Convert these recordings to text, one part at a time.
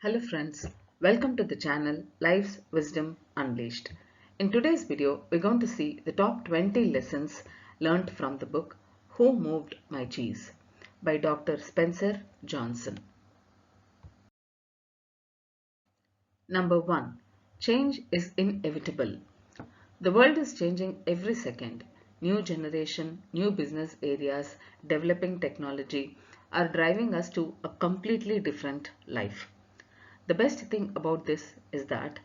Hello friends, welcome to the channel Life's Wisdom Unleashed. In today's video, we're going to see the top 20 lessons learned from the book Who Moved My Cheese by Dr. Spencer Johnson. Number 1. Change is inevitable. The world is changing every second. New generation, new business areas, developing technology are driving us to a completely different life. The best thing about this is that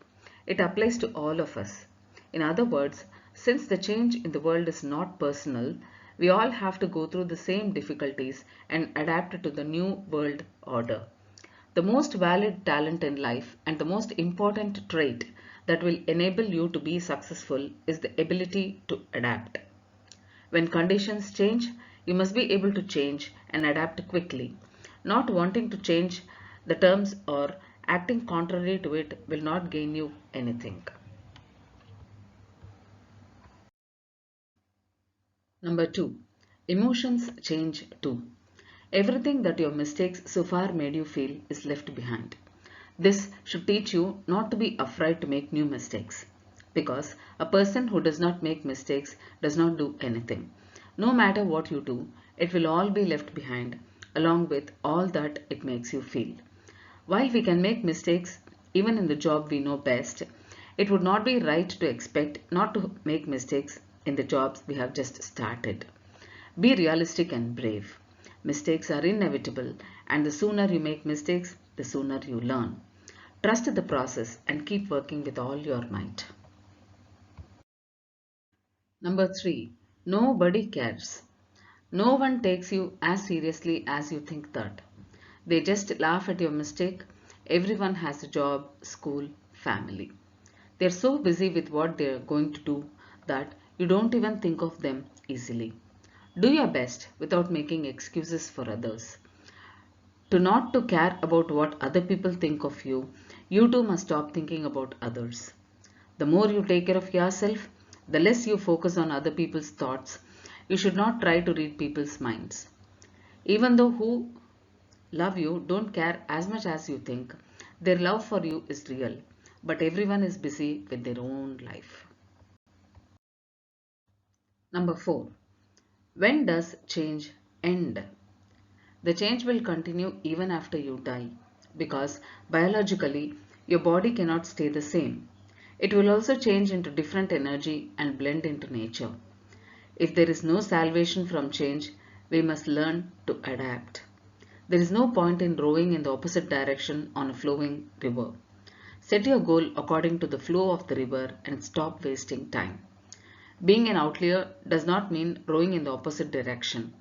it applies to all of us. In other words, since the change in the world is not personal, we all have to go through the same difficulties and adapt to the new world order. The most valid talent in life and the most important trait that will enable you to be successful is the ability to adapt. When conditions change, you must be able to change and adapt quickly. Not wanting to change the terms or acting contrary to it will not gain you anything. Number 2. Emotions change too. Everything that your mistakes so far made you feel is left behind. This should teach you not to be afraid to make new mistakes, because a person who does not make mistakes does not do anything. No matter what you do, it will all be left behind along with all that it makes you feel. While we can make mistakes even in the job we know best, it would not be right to expect not to make mistakes in the jobs we have just started. Be realistic and brave. Mistakes are inevitable, and the sooner you make mistakes, the sooner you learn. Trust the process and keep working with all your might. Number 3. Nobody cares. No one takes you as seriously as you think that. They just laugh at your mistake. Everyone has a job, school, family. They're so busy with what they're going to do that you don't even think of them easily. Do your best without making excuses for others. To not to care about what other people think of you, you too must stop thinking about others. The more you take care of yourself, the less you focus on other people's thoughts. You should not try to read people's minds. Even though who love you don't care as much as you think, their love for you is real. But everyone is busy with their own life. Number 4. When does change end? The change will continue even after you die, because biologically your body cannot stay the same. It will also change into different energy and blend into nature. If there is no salvation from change, we must learn to adapt. There is no point in rowing in the opposite direction on a flowing river. Set your goal according to the flow of the river and stop wasting time. Being an outlier does not mean rowing in the opposite direction.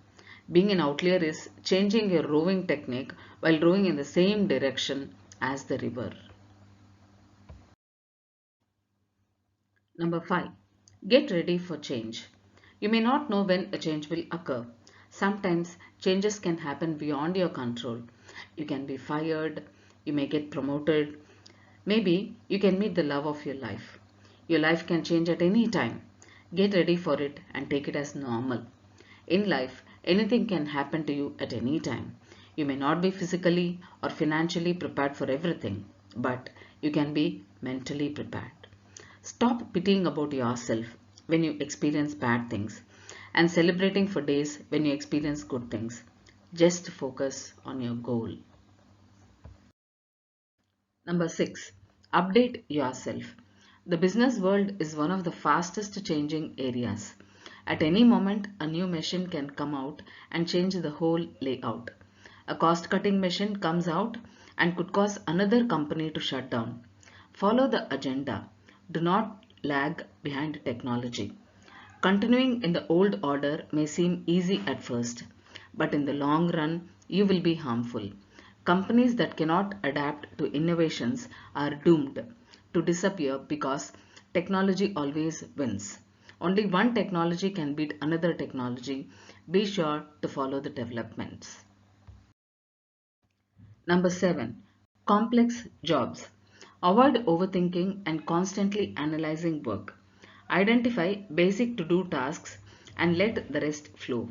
Being an outlier is changing your rowing technique while rowing in the same direction as the river. Number 5. Get ready for change. You may not know when a change will occur. Sometimes changes can happen beyond your control. You can be fired, you may get promoted, maybe you can meet the love of your life. Your life can change at any time. Get ready for it and take it as normal. In life, anything can happen to you at any time. You may not be physically or financially prepared for everything, but you can be mentally prepared. Stop pitying about yourself when you experience bad things and celebrating for days when you experience good things. Just focus on your goal. Number 6. Update yourself. The business world is one of the fastest changing areas. At any moment, a new machine can come out and change the whole layout. A cost-cutting machine comes out and could cause another company to shut down. Follow the agenda. Do not lag behind technology. Continuing in the old order may seem easy at first, but in the long run, you will be harmful. Companies that cannot adapt to innovations are doomed to disappear because technology always wins. Only one technology can beat another technology. Be sure to follow the developments. Number 7. Complex jobs. Avoid overthinking and constantly analyzing work. Identify basic to-do tasks and let the rest flow.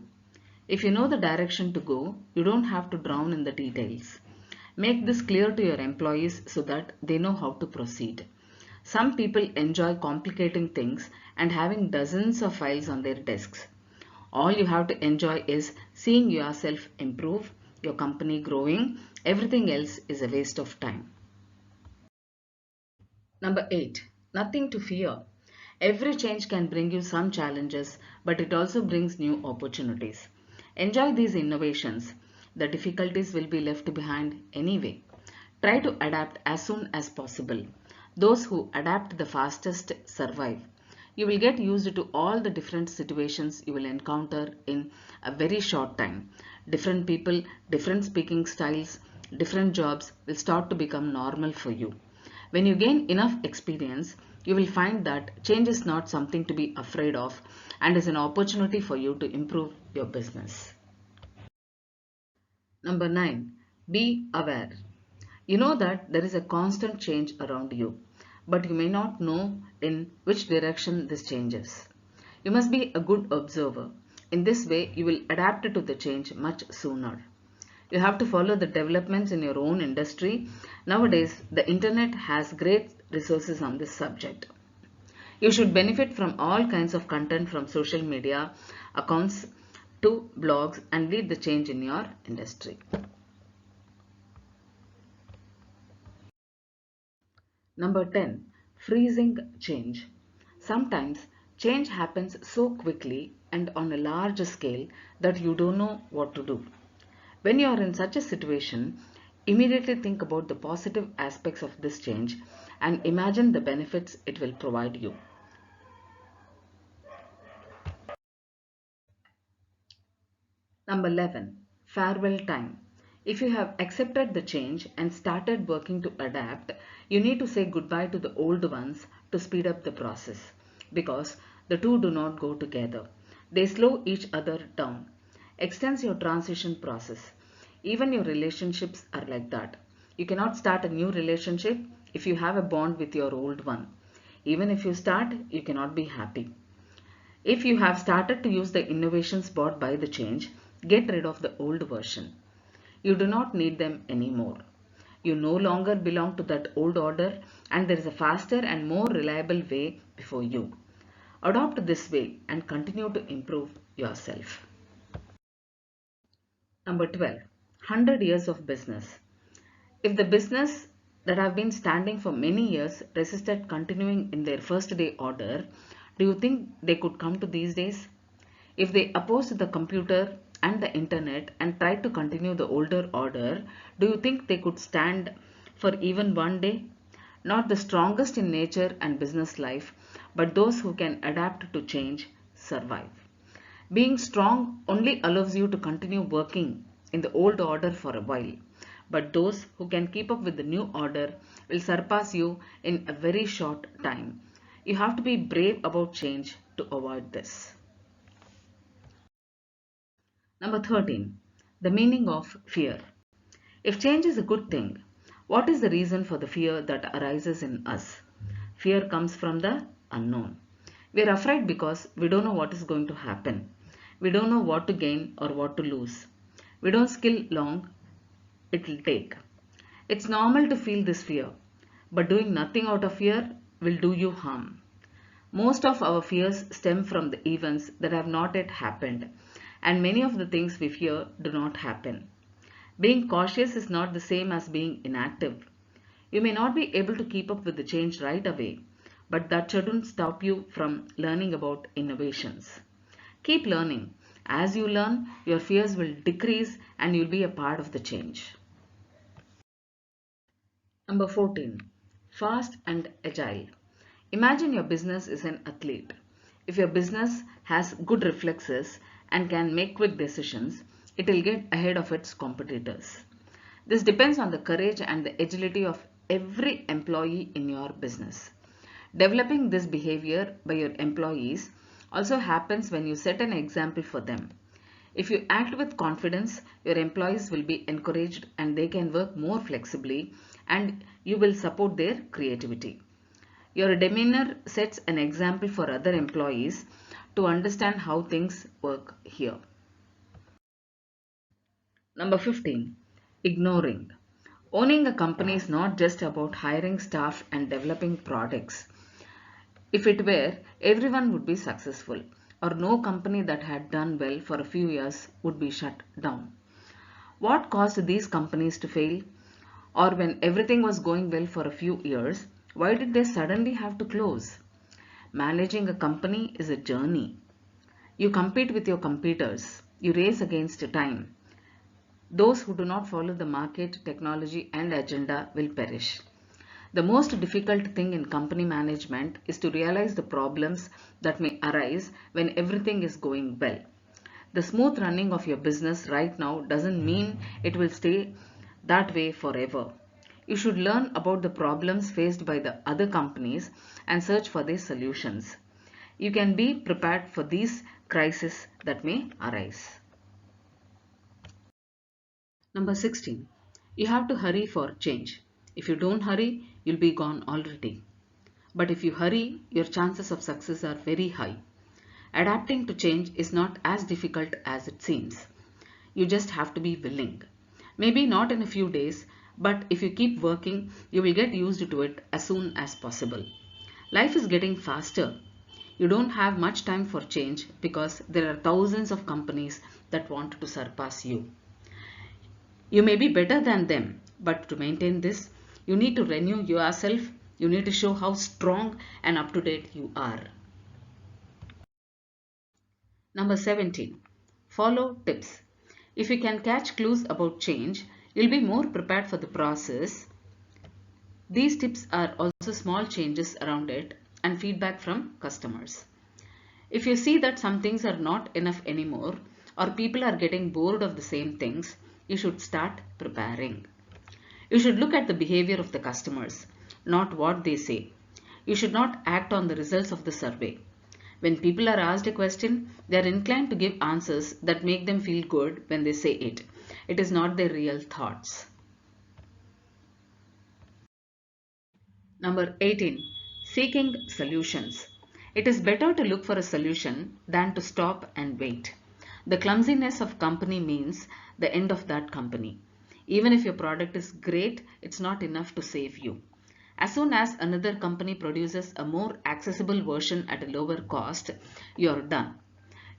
If you know the direction to go, you don't have to drown in the details. Make this clear to your employees so that they know how to proceed. Some people enjoy complicating things and having dozens of files on their desks. All you have to enjoy is seeing yourself improve, your company growing. Everything else is a waste of time. Number 8. Nothing to fear. Every change can bring you some challenges, but it also brings new opportunities. Enjoy these innovations. The difficulties will be left behind anyway. Try to adapt as soon as possible. Those who adapt the fastest survive. You will get used to all the different situations you will encounter in a very short time. Different people, different speaking styles, different jobs will start to become normal for you. When you gain enough experience, you will find that change is not something to be afraid of and is an opportunity for you to improve your business. Number 9. Be aware. You know that there is a constant change around you, but you may not know in which direction this changes. You must be a good observer. In this way, you will adapt to the change much sooner. You have to follow the developments in your own industry. Nowadays, the internet has great resources on this subject. You should benefit from all kinds of content from social media accounts to blogs and lead the change in your industry. Number 10. Freezing change. Sometimes change happens so quickly and on a large scale that you don't know what to do. When you are in such a situation, immediately think about the positive aspects of this change and imagine the benefits it will provide you. Number 11. Farewell time. If you have accepted the change and started working to adapt, you need to say goodbye to the old ones to speed up the process because the two do not go together. They slow each other down. Extends your transition process. Even your relationships are like that. You cannot start a new relationship if you have a bond with your old one. Even if you start, you cannot be happy. If you have started to use the innovations brought by the change, get rid of the old version. You do not need them anymore. You no longer belong to that old order and there is a faster and more reliable way before you. Adopt this way and continue to improve yourself. Number 12. 100 years of business. If the business that have been standing for many years resisted continuing in their first day order, do you think they could come to these days? If they opposed the computer and the internet and tried to continue the older order, do you think they could stand for even one day? Not the strongest in nature and business life, but those who can adapt to change survive. Being strong only allows you to continue working in the old order for a while, but those who can keep up with the new order will surpass you in a very short time. You have to be brave about change to avoid this. Number 13. The meaning of fear. If change is a good thing, what is the reason for the fear that arises in us? Fear comes from the unknown. We are afraid because we don't know what is going to happen. We don't know what to gain or what to lose. We don't skill long it will take. It's normal to feel this fear, but doing nothing out of fear will do you harm. Most of our fears stem from the events that have not yet happened, and many of the things we fear do not happen. Being cautious is not the same as being inactive. You may not be able to keep up with the change right away, but that shouldn't stop you from learning about innovations. Keep learning. As you learn, your fears will decrease and you'll be a part of the change. Number 14. Fast and agile. Imagine your business is an athlete. If your business has good reflexes and can make quick decisions, it will get ahead of its competitors. This depends on the courage and the agility of every employee in your business. Developing this behavior by your employees also happens when you set an example for them. If you act with confidence, your employees will be encouraged and they can work more flexibly and you will support their creativity. Your demeanor sets an example for other employees to understand how things work here. Number 15. Ignoring. Owning a company is not just about hiring staff and developing products. If it were, everyone would be successful, or no company that had done well for a few years would be shut down. What caused these companies to fail? Or when everything was going well for a few years, why did they suddenly have to close? Managing a company is a journey. You compete with your competitors. You race against time. Those who do not follow the market, technology and agenda will perish. The most difficult thing in company management is to realize the problems that may arise when everything is going well. The smooth running of your business right now doesn't mean it will stay that way forever. You should learn about the problems faced by the other companies and search for their solutions. You can be prepared for these crises that may arise. Number 16. You have to hurry for change. If you don't hurry, you'll be gone already. But if you hurry, your chances of success are very high. Adapting to change is not as difficult as it seems. You just have to be willing. Maybe not in a few days, but if you keep working, you will get used to it as soon as possible. Life is getting faster. You don't have much time for change because there are thousands of companies that want to surpass you. You may be better than them, but to maintain this, you need to renew yourself. You need to show how strong and up to date you are. Number 17. Follow tips. If you can catch clues about change, you'll be more prepared for the process. These tips are also small changes around it and feedback from customers. If you see that some things are not enough anymore or people are getting bored of the same things, you should start preparing. You should look at the behavior of the customers, not what they say. You should not act on the results of the survey. When people are asked a question, they are inclined to give answers that make them feel good when they say it. It is not their real thoughts. Number 18. Seeking solutions. It is better to look for a solution than to stop and wait. The clumsiness of company means the end of that company. Even if your product is great, it's not enough to save you. As soon as another company produces a more accessible version at a lower cost, you're done.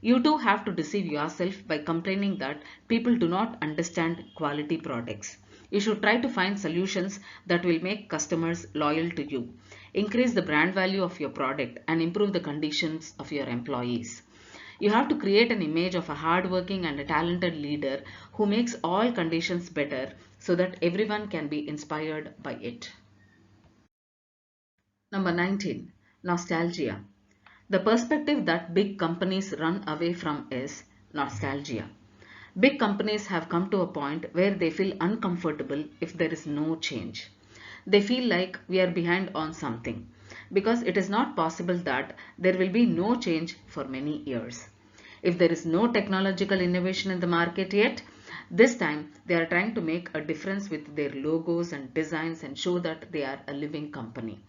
You too have to deceive yourself by complaining that people do not understand quality products. You should try to find solutions that will make customers loyal to you, increase the brand value of your product, and improve the conditions of your employees. You have to create an image of a hardworking and a talented leader who makes all conditions better so that everyone can be inspired by it. Number 19. Nostalgia. The perspective that big companies run away from is nostalgia. Big companies have come to a point where they feel uncomfortable if there is no change. They feel like we are behind on something because it is not possible that there will be no change for many years. If there is no technological innovation in the market yet, this time they are trying to make a difference with their logos and designs and show that they are a living company.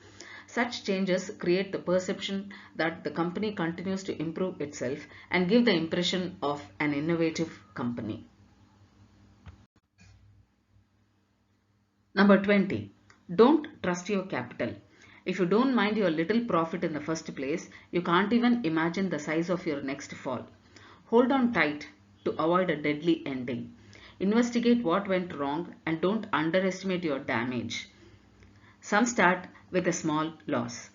Such changes create the perception that the company continues to improve itself and give the impression of an innovative company. Number 20. Don't trust your capital. If you don't mind your little profit in the first place, you can't even imagine the size of your next fall. Hold on tight to avoid a deadly ending. Investigate what went wrong and don't underestimate your damage. Some start with a small loss.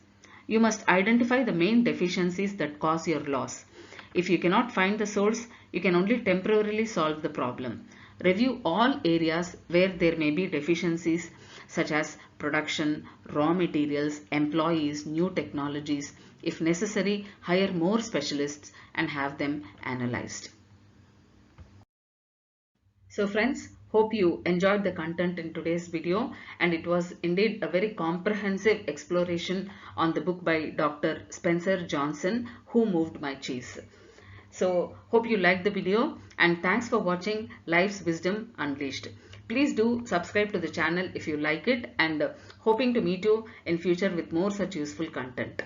You must identify the main deficiencies that cause your loss. If you cannot find the source, you can only temporarily solve the problem. Review all areas where there may be deficiencies such as production, raw materials, employees, new technologies. If necessary, hire more specialists and have them analyzed. So friends, hope you enjoyed the content in today's video, and it was indeed a very comprehensive exploration on the book by Dr. Spencer Johnson, Who Moved My Cheese. So hope you liked the video, and thanks for watching Life's Wisdom Unleashed. Please do subscribe to the channel if you like it, and hoping to meet you in future with more such useful content.